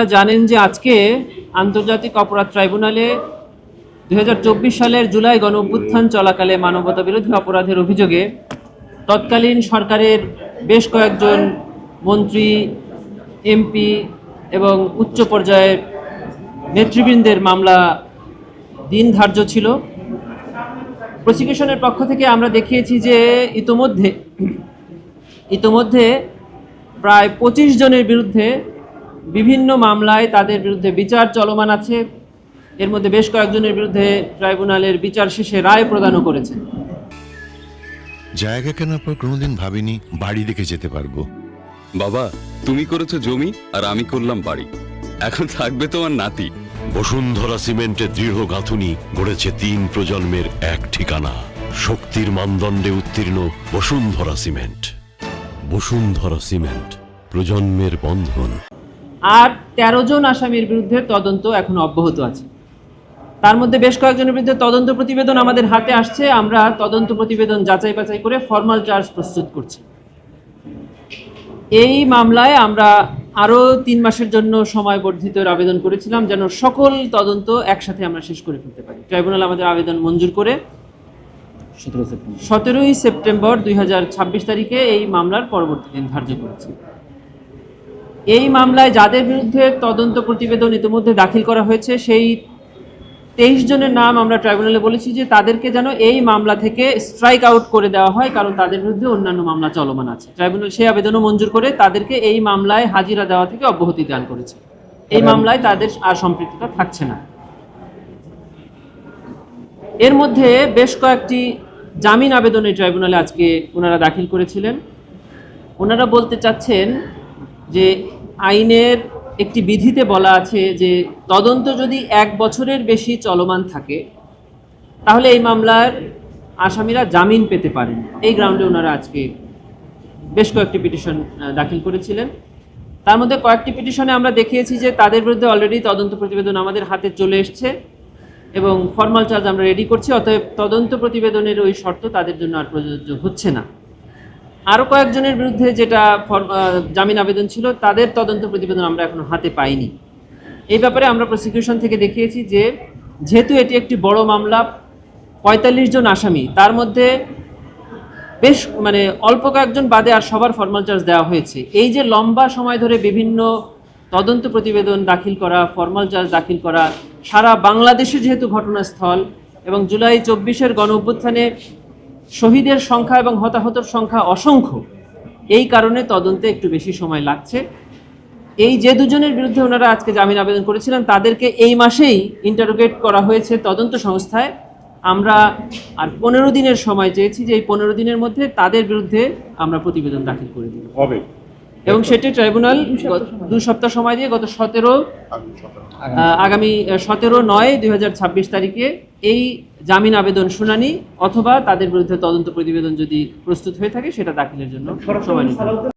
আপনারা জানেন যে আজকে আন্তর্জাতিক অপরাধ ট্রাইব্যুনালে 2024 সালের জুলাই গণঅভ্যুত্থান চলাকালে মানবতা বিরোধী অপরাধের অভিযোগে তৎকালীন সরকারের বেশ কয়েকজন মন্ত্রী, এমপি এবং উচ্চ পর্যায়ের নেতৃবৃন্দের মামলা দিন ধার্য ছিল। প্রসিকিউশনের পক্ষ থেকে আমরা দেখিয়েছি যে ইতোমধ্যে প্রায় 25 জনের বিরুদ্ধে বিভিন্ন মামলায় তাদের বিরুদ্ধে বিচার চলমান আছে। এর মধ্যে বেশ কয়েকজনের বিরুদ্ধে ট্রাইব্যুনালের বিচার শেষে রায় প্রদানও করেছে। জায়গা কেনার পর কোনোদিন ভাবিনি বাড়ি দেখে যেতে পারবো। বাবা, তুমি করেছো জমি আর আমি করলাম বাড়ি। এখন থাকবে তোমার নাতি। বসুন্ধরা সিমেন্টের দৃঢ় গাঁথুনি গড়েছে 3 প্রজন্মের এক ঠিকানা। শক্তির মানদণ্ডে উত্তীর্ণ বসুন্ধরা সিমেন্ট। বসুন্ধরা সিমেন্ট, প্রজন্মের বন্ধন। আর 13 জন আসামির বিরুদ্ধে তদন্ত এখন অব্যাহত আছে। তার মধ্যে বেশ কয়েকজনের বিরুদ্ধে তদন্ত প্রতিবেদন আমাদের হাতে আসছে। আমরা তদন্ত প্রতিবেদন যাচাই বাছাই করে ফর্মাল চার্জ প্রস্তুত করছি। এই মামলায় আমরা আরও 3 মাসের জন্য সময় বর্ধিত আবেদন করেছিলাম, যেন সকল তদন্ত একসাথে আমরা শেষ করে ফেলতে পারি। ট্রাইব্যুনাল আমাদের আবেদন মঞ্জুর করে 17ই সেপ্টেম্বর 2026 তারিখে এই মামলার পরবর্তী দিন ধার্য করেছে। এই মামলায় যাদের বিরুদ্ধে তদন্ত প্রতিবেদন ইতিমধ্যে দাখিল করা হয়েছে, সেই 23 জনের নাম আমরা ট্রাইব্যুনালে বলেছি যে তাদেরকে যেন এই মামলা থেকে স্ট্রাইক আউট করে দেওয়া হয়, কারণ তাদের বিরুদ্ধে অন্যান্য মামলা চলমান আছে। ট্রাইব্যুনাল সেই আবেদনও মঞ্জুর করে তাদেরকে এই মামলায় হাজিরা দেওয়া থেকে অব্যাহতি দান করেছে। এই মামলায় তাদের আর সম্পৃক্ততা থাকছে না। এর মধ্যে বেশ কয়েকটি জামিন আবেদন এই ট্রাইব্যুনালে আজকে ওনারা দাখিল করেছিলেন। ওনারা বলতে চাচ্ছেন যে আইনের একটি বিধিতে বলা আছে যে তদন্ত যদি 1 বছরের বেশি চলমান থাকে তাহলে এই মামলার আসামিরা জামিন পেতে পারেন। এই গ্রাউন্ডে ওনারা আজকে বেশ কয়েকটি পিটিশন দাখিল করেছিলেন। তার মধ্যে কয়েকটি পিটিশনে আমরা দেখিয়েছি যে তাদের বিরুদ্ধে অলরেডি তদন্ত প্রতিবেদন আমাদের হাতে চলে এসছে এবং ফর্মাল চার্জ আমরা রেডি করছি। অতএব তদন্ত প্রতিবেদনের ওই শর্ত তাদের জন্য আর প্রযোজ্য হচ্ছে না। আরও কয়েকজনের বিরুদ্ধে যেটা জামিন আবেদন ছিল, তাদের তদন্ত প্রতিবেদন আমরা এখনো হাতে পাইনি। এই ব্যাপারে আমরা প্রসিকিউশন থেকে দেখিয়েছি যে যেহেতু এটি একটি বড় মামলা, 45 জন আসামি, তার মধ্যে বেশ অল্প কয়েকজন বাদে আর সবার ফর্মাল চার্জ দেওয়া হয়েছে। এই যে লম্বা সময় ধরে বিভিন্ন তদন্ত প্রতিবেদন দাখিল করা, ফর্মাল চার্জ দাখিল করা, সারা বাংলাদেশে যেহেতু ঘটনাস্থল এবং জুলাই 24-এর গণ অভ্যুত্থানে শহীদের সংখ্যা এবং হতাহতের সংখ্যা অসংখ্য, এই কারণে তদন্তে একটু বেশি সময় লাগছে। এই যে 2 জনের বিরুদ্ধে ওনারা আজকে জামিন আবেদন করেছিলেন তাদেরকে এই মাসেই ইন্টারোগেট করা হয়েছে তদন্ত সংস্থায়। আমরা আর 15 দিনের সময় চেয়েছি যে এই 15 দিনের মধ্যে তাদের বিরুদ্ধে আমরা প্রতিবেদন দাখিল করে দিব হবে, এবং সেটি ট্রাইব্যুনাল 2 সপ্তাহ সময় দিয়ে আগামী 17/9/2026 তারিখে এই জামিন আবেদন শুনানি অথবা তাদের বিরুদ্ধে তদন্ত প্রতিবেদন যদি প্রস্তুত হয়ে থাকে সেটা দাখিলের জন্য সময় নিতে হবে।